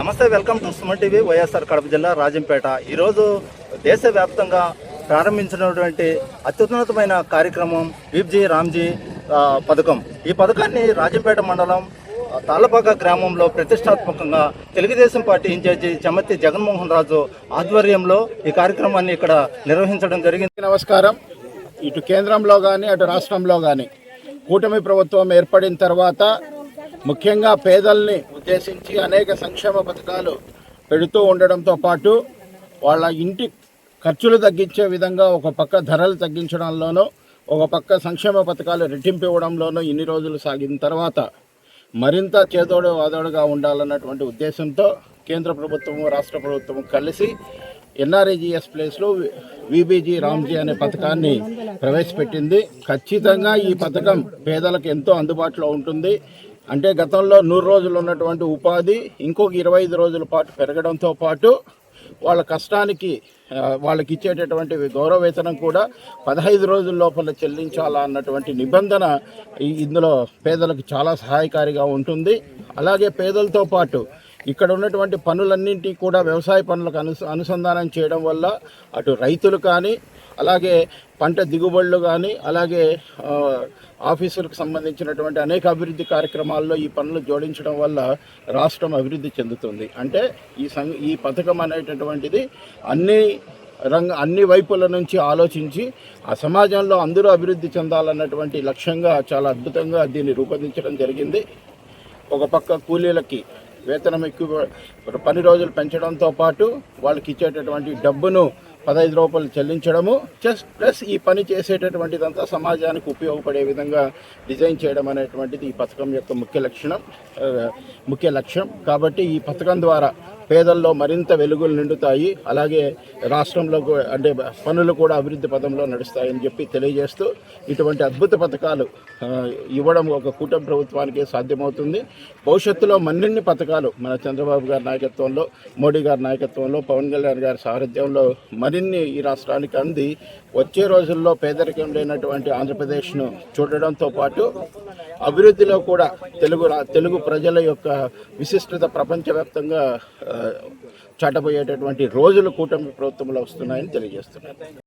నమస్తే, welcome to Suman TV. YSR Kadapa జిల్లా రాజంపేట. ఈరోజు దేశవ్యాప్తంగా ప్రారంభించినటువంటి అత్యున్నతమైన కార్యక్రమం బీబీజీ రామ్జీ పథకం. ఈ పథకాన్ని రాజంపేట మండలం తాళ్ళపాక గ్రామంలో ప్రతిష్టాత్మకంగా తెలుగుదేశం పార్టీ ఇన్ఛార్జి చెమత్తి జగన్మోహన్ రాజు ఆధ్వర్యంలో ఈ కార్యక్రమాన్ని ఇక్కడ నిర్వహించడం జరిగింది. నమస్కారం. ఇటు కేంద్రంలో కానీ అటు రాష్ట్రంలో కానీ కూటమి ప్రభుత్వం ఏర్పడిన తర్వాత ముఖ్యంగా పేదల్ని ఉద్దేశించి అనేక సంక్షేమ పథకాలు పెడుతూ ఉండడంతో పాటు వాళ్ళ ఇంటి ఖర్చులు తగ్గించే విధంగా ఒక పక్క ధరలు తగ్గించడంలోనూ ఒక పక్క సంక్షేమ పథకాలు రెట్టింపు ఇవ్వడంలోనూ ఇన్ని రోజులు సాగిన తర్వాత మరింత చేదోడు వాదోడుగా ఉండాలన్నటువంటి ఉద్దేశంతో కేంద్ర ప్రభుత్వము రాష్ట్ర ప్రభుత్వము కలిసి ఎన్ఆర్ఈజీఎస్ ప్లేస్లో బీబీజీ రామ్జీ అనే పథకాన్ని ప్రవేశపెట్టింది. ఖచ్చితంగా ఈ పథకం పేదలకు ఎంతో అందుబాటులో ఉంటుంది. అంటే గతంలో 100 రోజులు ఉన్నటువంటి ఉపాధి ఇంకొక 25 రోజుల పాటు పెరగడంతో పాటు వాళ్ళ కష్టానికి వాళ్ళకి ఇచ్చేటటువంటి గౌరవ వేతనం కూడా 15 రోజుల లోపల చెల్లించాలా అన్నటువంటి నిబంధన ఇందులో పేదలకు చాలా సహాయకారిగా ఉంటుంది. అలాగే పేదలతో పాటు ఇక్కడ ఉన్నటువంటి పనులన్నింటినీ కూడా వ్యవసాయ పనులకు అనుసంధానం చేయడం వల్ల అటు రైతులు కానీ అలాగే పంట దిగుబడులు కానీ అలాగే ఆఫీసులకు సంబంధించినటువంటి అనేక అభివృద్ధి కార్యక్రమాల్లో ఈ పనులు జోడించడం వల్ల రాష్ట్రం అభివృద్ధి చెందుతుంది. అంటే ఈ పథకం అనేటటువంటిది అన్ని వైపుల నుంచి ఆలోచించి ఆ సమాజంలో అందరూ అభివృద్ధి చెందాలన్నటువంటి లక్ష్యంగా చాలా అద్భుతంగా దీన్ని రూపొందించడం జరిగింది. ఒక పక్క కూలీలకి వేతనం ఎక్కువ పని రోజులు పెంచడంతో పాటు వాళ్ళకి ఇచ్చేటటువంటి డబ్బును 15 రూపాయలు చెల్లించడము ప్లస్ ఈ పని చేసేటటువంటిదంతా సమాజానికి ఉపయోగపడే విధంగా డిజైన్ చేయడం అనేటువంటిది ఈ పథకం యొక్క ముఖ్య లక్ష్యం. కాబట్టి ఈ పథకం ద్వారా పేదల్లో మరింత వెలుగులు నిండుతాయి. అలాగే రాష్ట్రంలో అంటే పనులు కూడా అభివృద్ధి పదంలో నడుస్తాయని చెప్పి తెలియజేస్తూ ఇటువంటి అద్భుత పథకాలు ఇవ్వడం ఒక కూటమి ప్రభుత్వానికి సాధ్యమవుతుంది. భవిష్యత్తులో మరిన్ని పథకాలు మన చంద్రబాబు గారి నాయకత్వంలో, మోడీ గారి నాయకత్వంలో, పవన్ కళ్యాణ్ గారి సారథ్యంలో మరిన్ని ఈ రాష్ట్రానికి అంది వచ్చే రోజుల్లో పేదరికం లేనటువంటి ఆంధ్రప్రదేశ్ను చూడడంతో పాటు అభివృద్ధిలో కూడా తెలుగు ప్రజల యొక్క విశిష్టత ప్రపంచవ్యాప్తంగా చాటబోయేటటువంటి రోజులు కూటమి ప్రభుత్వంలో వస్తున్నాయని తెలియజేస్తున్నారు.